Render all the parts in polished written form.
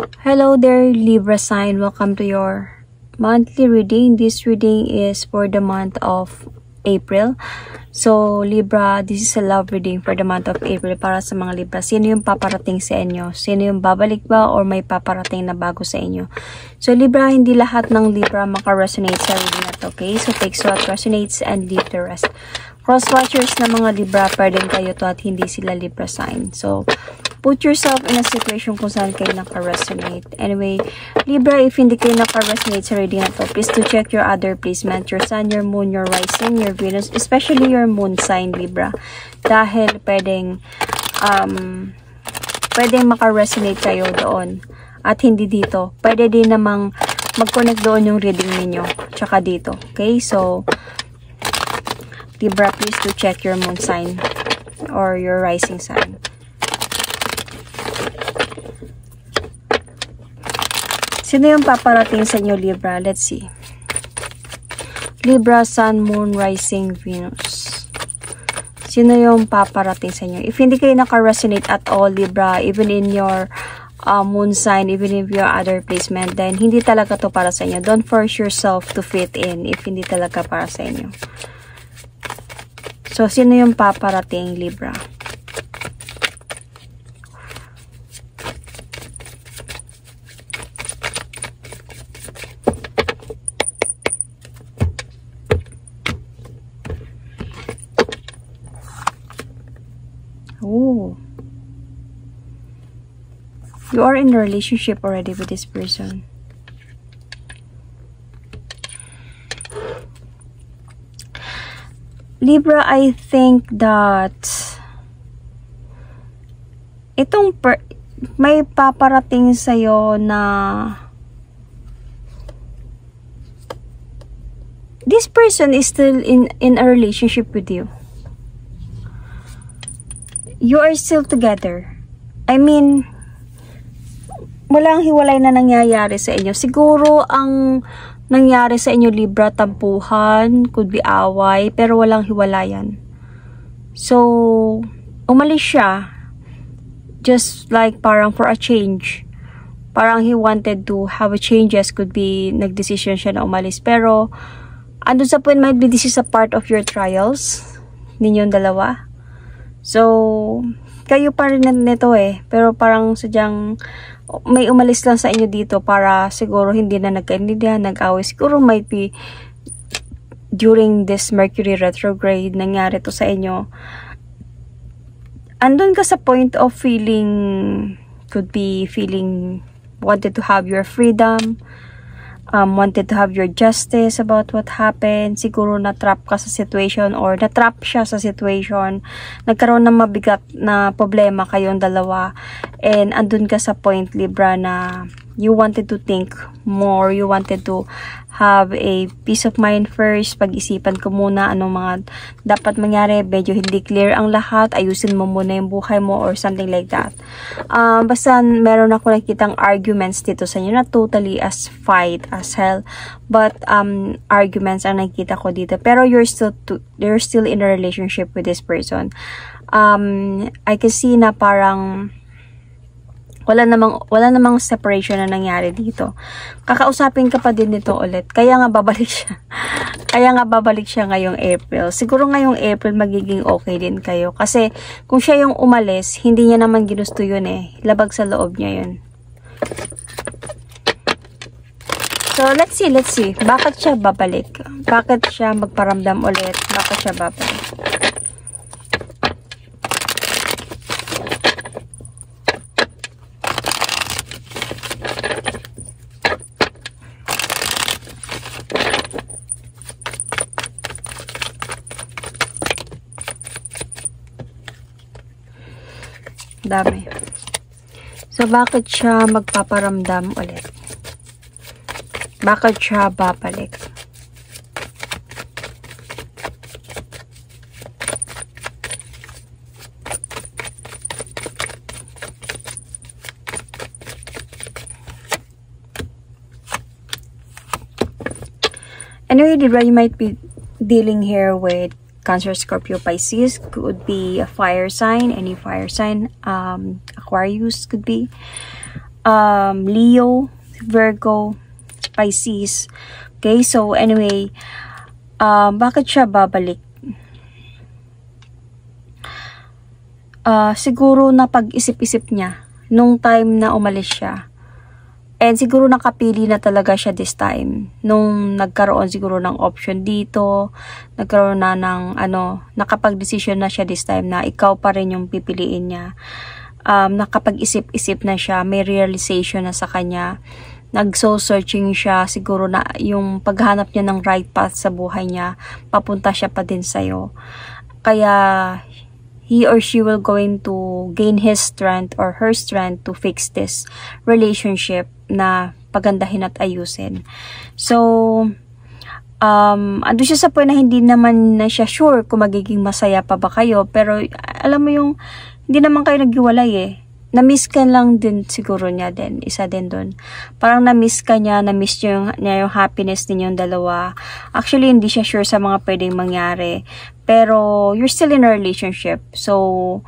Hello there, Libra sign. Welcome to your monthly reading. This reading is for the month of April. So, Libra, this is a love reading for the month of April para sa mga Libra. Sino yung paparating sa inyo? Sino yung babalik ba or may paparating na bago sa inyo? So, Libra, hindi lahat ng Libra maka-resonate sa reading na to, okay? So, take what resonates and leave the rest. Cross-watchers na mga Libra, pwedeng kayo to at hindi sila Libra sign. So, put yourself in a situation kung saan kayo naka-resonate. Anyway, Libra, if hindi kayo naka-resonate sa reading na to, please to check your other placement, your sun, your moon, your rising, your Venus, especially your moon sign, Libra. Dahil pwedeng maka-resonate kayo doon at hindi dito. Pwede din namang mag-connect doon yung reading ninyo, tsaka dito. Okay, so Libra, please to check your moon sign or your rising sign. Sino yung paparating sa inyo, Libra? Let's see. Libra, Sun, Moon, Rising, Venus. Sino yung paparating sa inyo? If hindi kayo naka-resonate at all, Libra, even in your moon sign, even in your other placement, then hindi talaga to para sa inyo. Don't force yourself to fit in if hindi talaga para sa inyo. So, sino yung paparating, Libra? Oh. You are in a relationship already with this person. Libra, I think that may paparating sa'yo na this person is still in a relationship with you. You are still together. I mean, walang hiwalay na nangyayari sa inyo. Siguro ang nangyari sa inyo, Libra, tampuhan, could be away, pero walang hiwalayan. So, umalis siya. Just like parang for a change. Parang he wanted to have a changes, could be nagdesisyon siya na umalis. Pero, andun sa point, might be this is a part of your trials, ninyong dalawa. So, kayo pa rin nito eh. Pero parang sadyang may umalis lang sa inyo dito para siguro hindi na nagkaintindihan, nag-away. Siguro might be during this Mercury retrograde, nangyari to sa inyo. Andun ka sa point of feeling, could be feeling wanted to have your freedom, wanted to have your justice about what happened. Siguro na-trap ka sa situation or na-trap siya sa situation. Nagkaroon ng mabigat na problema kayong dalawa. And andun ka sa point, Libra, na you wanted to think more. You wanted to have a peace of mind first. Pag-isipan ko muna anong mga dapat mangyari. Medyo hindi clear ang lahat. Ayusin mo muna yung buhay mo or something like that. Basta meron ako nakitang arguments dito sa inyo. Not totally as fight as hell. But arguments ang nakita ko dito. Pero you're still in a relationship with this person. I can see na parang wala namang separation na nangyari dito. Kakausapin ka pa din nito ulit. Kaya nga babalik siya. Kaya nga babalik siya ngayong April. Siguro ngayong April magiging okay din kayo. Kasi kung siya yung umalis, hindi niya naman ginusto yun eh. Labag sa loob niya yun. So, let's see. Bakit siya babalik? Bakit siya magparamdam ulit? Bakit siya babalik? Dami. So, bakit siya magpaparamdam ulit? Bakit siya babalik? Anyway, Libra, you might be dealing here with Cancer, Scorpio, Pisces. Could be a fire sign, any fire sign. Aquarius could be. Leo, Virgo, Pisces. Okay, so anyway, bakit siya babalik? Siguro na pag-isip-isip niya nung time na umalis siya. And siguro nakapili na talaga siya this time. Nung nagkaroon siguro ng option dito, nagkaroon na ng nakapag-decision na siya this time na ikaw pa rin yung pipiliin niya. Nakapag-isip-isip na siya, may realization na sa kanya. Nag-soul searching siya, siguro na yung paghanap niya ng right path sa buhay niya, papunta siya pa din sa'yo. Kaya, he or she will going to gain his strength or her strength to fix this relationship na pagandahin at ayusin. So, ando siya sa point na hindi naman na siya sure kung magiging masaya pa ba kayo, pero alam mo yung, hindi naman kayo naghiwalay eh. Na-miss ka lang din siguro niya din. Isa din dun. Parang na-miss ka niya, na-miss niya yung happiness ninyong dalawa. Actually, hindi siya sure sa mga pwedeng mangyari. Pero, you're still in a relationship. So,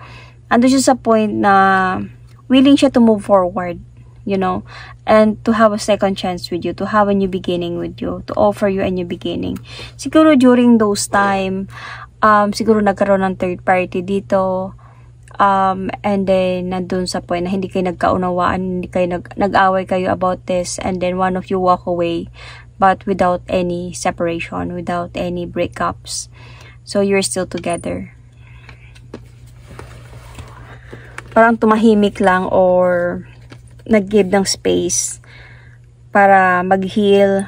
ando siya sa point na willing siya to move forward. You know? And to have a second chance with you. To have a new beginning with you. To offer you a new beginning. Siguro during those time, siguro nagkaroon ng third party dito. And then nandun sa point na hindi kayo nagkaunawaan, hindi kayo nag-away kayo about this, and then one of you walk away but without any separation, without any breakups, so you're still together. Parang tumahimik lang or nag-give ng space para mag-heal.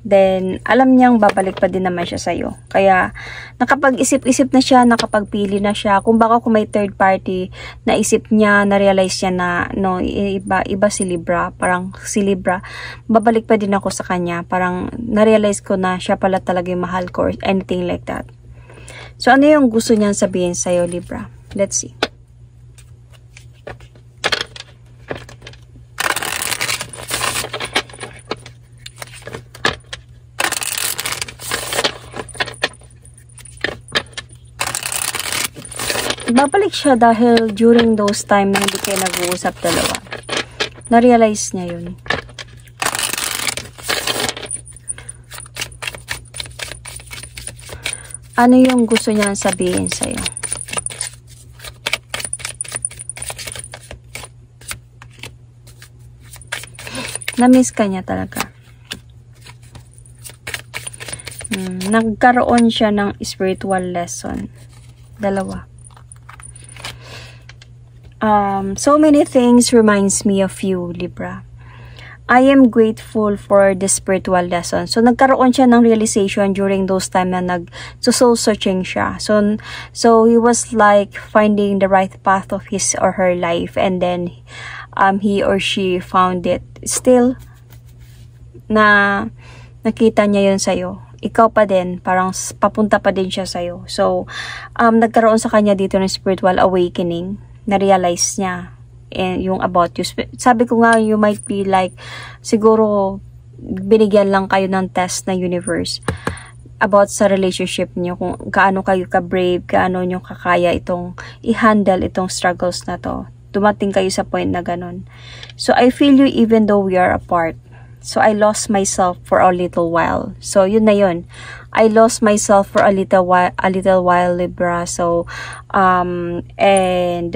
Then, alam niyang babalik pa din naman siya sa'yo. Kaya, nakapag-isip-isip na siya, nakapagpili na siya. Kung baka kung may third party, naisip niya, na-realize niya na, no, iba si Libra. Parang si Libra, babalik pa din ako sa kanya. Parang, na-realize ko na siya pala talaga yung mahal ko or anything like that. So, ano yung gusto niyang sabihin sa'yo, Libra? Let's see. Babalik siya dahil during those time na hindi kayo nag-uusap dalawa. Na-realize niya yun. Ano yung gusto niya sabihin sa'yo? Na-miss ka niya talaga. Nagkaroon siya ng spiritual lesson. Dalawa. So many things reminds me of you, Libra. I am grateful for the spiritual lesson. So, nagkaroon siya ng realization during those time na soul searching siya. So, he was like finding the right path of his or her life, and then, he or she found it. Still, na nakita niya yun sa'yo. Ikaw pa din, parang papunta pa din siya sa'yo. So, nagkaroon sa kanya dito ng spiritual awakening. Na-realize niya yung about you. Sabi ko nga, you might be like, siguro, binigyan lang kayo ng test na universe about sa relationship niyo, kung gaano kayo ka-brave, gaano niyo kakaya i-handle itong struggles na to. Dumating kayo sa point na ganun. So, I feel you even though we are apart. So, I lost myself for a little while. So, yun na yun. I lost myself for a little while, Libra. So, and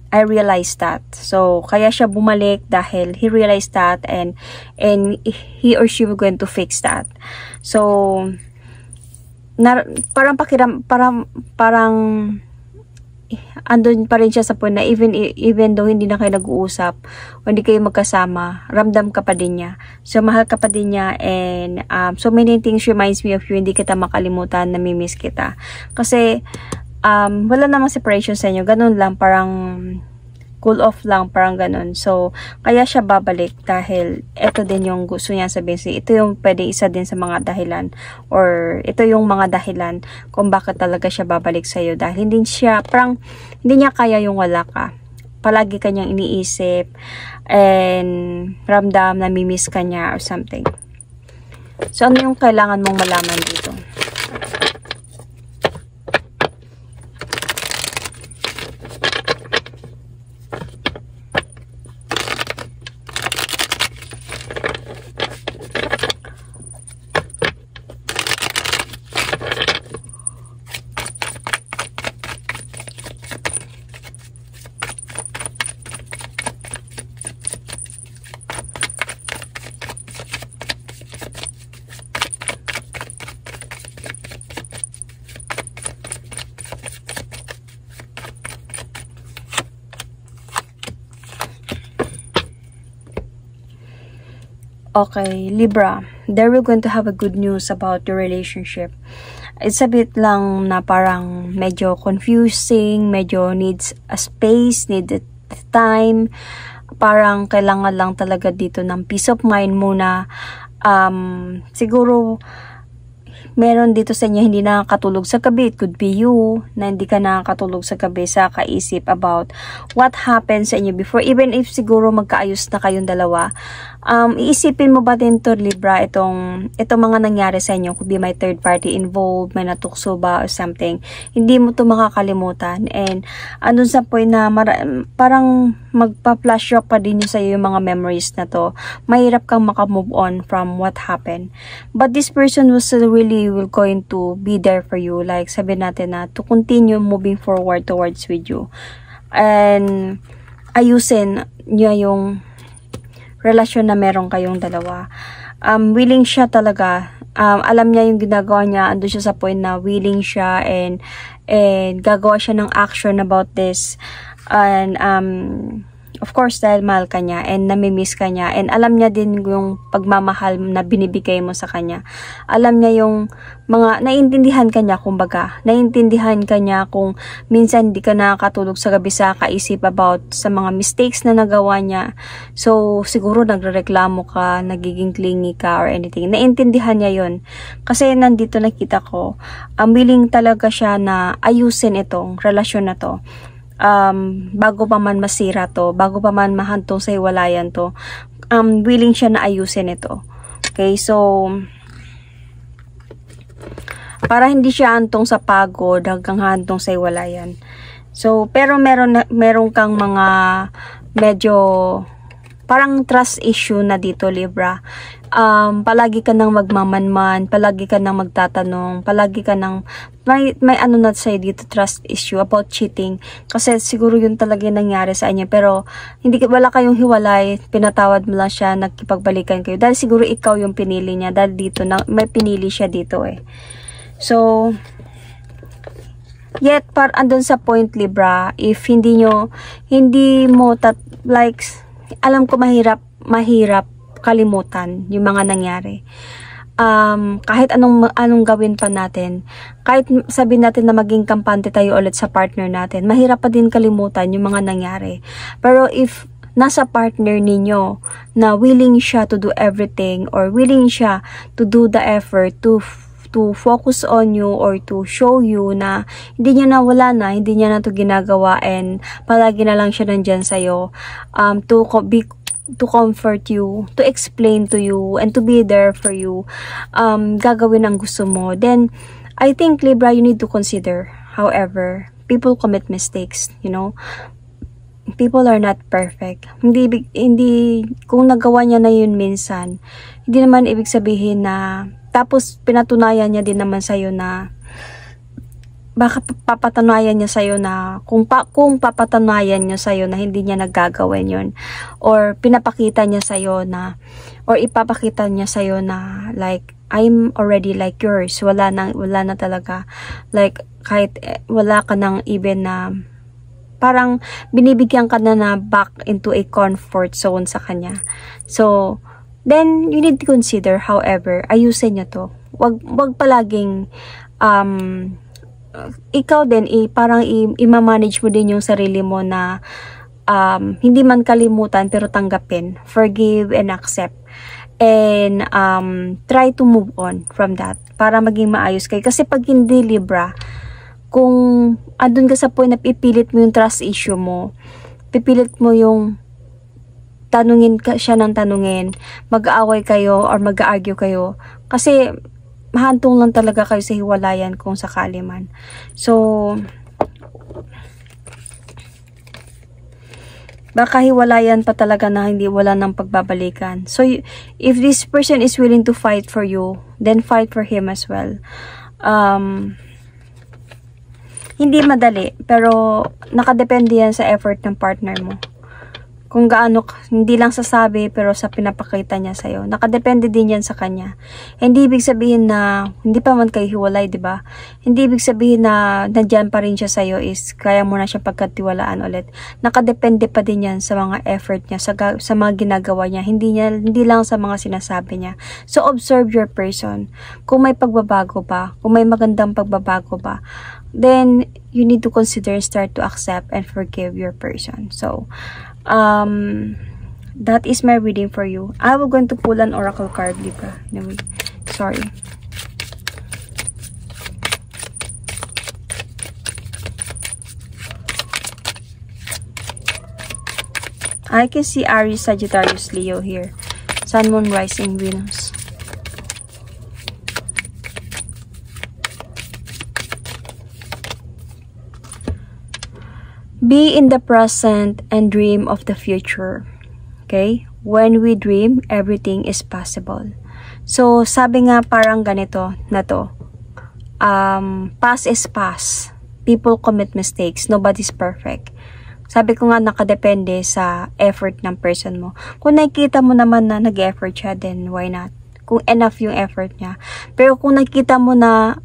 I realized that. So, kaya siya bumalik dahil he realized that, and he or she was going to fix that. So, parang andun pa rin siya sa point na even though hindi na kayo nag-uusap o hindi kayo magkasama, ramdam ka pa din niya. So, mahal ka pa din niya, and so many things reminds me of you. Hindi kita makalimutan, namimiss kita. Kasi, wala namang separation sa inyo. Ganun lang, parang cool off lang, parang ganun. So, kaya siya babalik dahil ito din yung gusto niya sabihin. So, ito yung pwede isa din sa mga dahilan, or ito yung mga dahilan kung bakit talaga siya babalik sa'yo. Dahil hindi niya kaya yung wala ka. Palagi kanyang iniisip and ramdam na mimiss ka niya or something. So, ano yung kailangan mong malaman dito? Okay, Libra, there we're going to have a good news about your relationship. It's a bit lang na parang medyo confusing, medyo needs a space, needs time. Parang kailangan lang talaga dito ng peace of mind muna. Siguro meron dito sa inyo hindi nakakatulog sa gabi. It could be you na hindi ka nakakatulog sa gabi sa kaisip about what happened sa inyo before. Even if siguro magkaayos na kayong dalawa, iisipin mo ba din to, Libra, itong mga nangyari sa inyo? Could be may third party involved, may natukso ba or something. Hindi mo to makakalimutan. And andun sa point na parang magpa-flash pa din yun sa iyo yung mga memories na to. Mahirap kang makamove on from what happened. But this person was really will going to be there for you. Like sabi natin na to continue moving forward towards with you. And ayusin niya yung relasyon na meron kayong dalawa. Willing siya talaga. Alam niya yung ginagawa niya. Ando siya sa point na willing siya and gagawa siya ng action about this. And of course, dahil mahal ka niya and namimiss ka niya and alam niya din yung pagmamahal na binibigay mo sa kanya. Alam niya yung mga, naiintindihan ka niya kumbaga. Naiintindihan ka niya kung minsan hindi ka nakakatulog sa gabi sa kaisip about sa mga mistakes na nagawa niya. So, siguro nagrereklamo ka, nagiging clingy ka or anything. Naiintindihan niya yun. Kasi nandito nakita ko, willing talaga siya na ayusin itong relasyon na to. Bago pa man masira to, bago pa man mahantong sa hiwalayan to, willing siya na ayusin ito. Okay, so para hindi siya antong sa pagod hanggang hantong sa hiwalayan. So, pero meron kang mga medyo parang trust issue na dito, Libra. Palagi ka nang magmamanman, palagi ka nang magtatanong, palagi ka nang may ano na sa'yo dito, trust issue about cheating. Kasi siguro yun talaga yung nangyari sa inyo. Pero wala kayong hiwalay, pinatawad mo lang siya, nagkipagbalikan kayo. Dahil siguro ikaw yung pinili niya. Dahil dito, may pinili siya dito eh. So, yet, andun sa point, Libra, if hindi mo like, alam ko mahirap kalimutan yung mga nangyari. Kahit anong gawin pa natin, kahit sabihin natin na maging kampante tayo ulit sa partner natin, mahirap pa din kalimutan yung mga nangyari. Pero if nasa partner ninyo na willing siya to do everything or willing siya to do the effort to focus on you or to show you na hindi niya na wala na, hindi niya na to ginagawa and palagi na lang siya nandyan sa'yo, to comfort you, to explain to you, and to be there for you, gagawin ang gusto mo, then I think, Libra, you need to consider. However, people commit mistakes, you know. People are not perfect. Hindi kung nagawa niya na yun minsan, hindi naman ibig sabihin na, tapos pinatunayan niya din naman sa'yo na, baka papatunayan niya sa'yo na, kung papatunayan niya sa'yo na hindi niya nagagawin yun, or pinapakita niya sa'yo na, or ipapakita niya sa'yo na, like, I'm already like yours, wala na talaga, like, kahit wala ka nang even na, parang binibigyan ka na back into a comfort zone sa kanya. So, then, you need to consider, however, ayusin niyo to. Wag palaging, ikaw din, parang i-manage mo din yung sarili mo na hindi man kalimutan pero tanggapin, forgive and accept, and try to move on from that para maging maayos kayo. Kasi pag hindi, Libra, kung andun ka sa point na pipilit mo yung trust issue mo, pipilit mo yung tanungin siya ng tanungin, mag-aaway kayo or mag-argue kayo, kasi mahantong lang talaga kayo sa hiwalayan kung sakali man. So, baka hiwalayan pa talaga na wala nang pagbabalikan. So, if this person is willing to fight for you, then fight for him as well. Hindi madali, pero nakadepende yan sa effort ng partner mo. Kung gaano, hindi lang sasabi, pero sa pinapakita niya sa'yo. Nakadepende din yan sa kanya. Hindi ibig sabihin na, hindi pa man kayo hiwalay, diba? Hindi ibig sabihin na, nandyan pa rin siya sa'yo is, kaya mo na siya pagkatiwalaan ulit. Nakadepende pa din yan sa mga effort niya, sa mga ginagawa niya. Hindi lang sa mga sinasabi niya. So, observe your person. Kung may pagbabago ba, kung may magandang pagbabago ba, then, you need to consider, start to accept and forgive your person. So, that is my reading for you. I will going to pull an oracle card, Libra. Anyway, sorry. I can see Aries, Sagittarius, Leo here. Sun, Moon, Rising, Venus. Be in the present and dream of the future. Okay? When we dream, everything is possible. So, sabi nga parang ganito na to. Past is past. People commit mistakes. Nobody's perfect. Sabi ko nga, nakadepende sa effort ng person mo. Kung nakikita mo naman na nag-effort siya, then why not? Kung enough yung effort niya. Pero kung nakikita mo na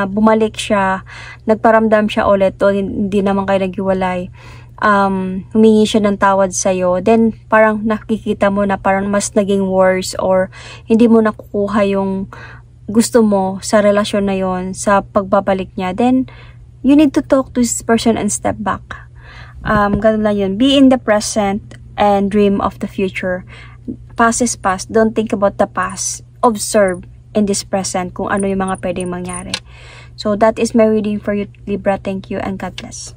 bumalik siya, nagparamdam siya ulit, o hindi naman kayo naghiwalay, humingi siya ng tawad sa'yo, then parang nakikita mo na parang mas naging worse, or hindi mo nakukuha yung gusto mo sa relasyon na yon, sa pagbabalik niya, then you need to talk to this person and step back. Ganun lang yun. Be in the present and dream of the future. Past is past. Don't think about the past. Observe in this present kung ano yung mga pwedeng mangyari. So, that is my reading for you, Libra. Thank you and God bless.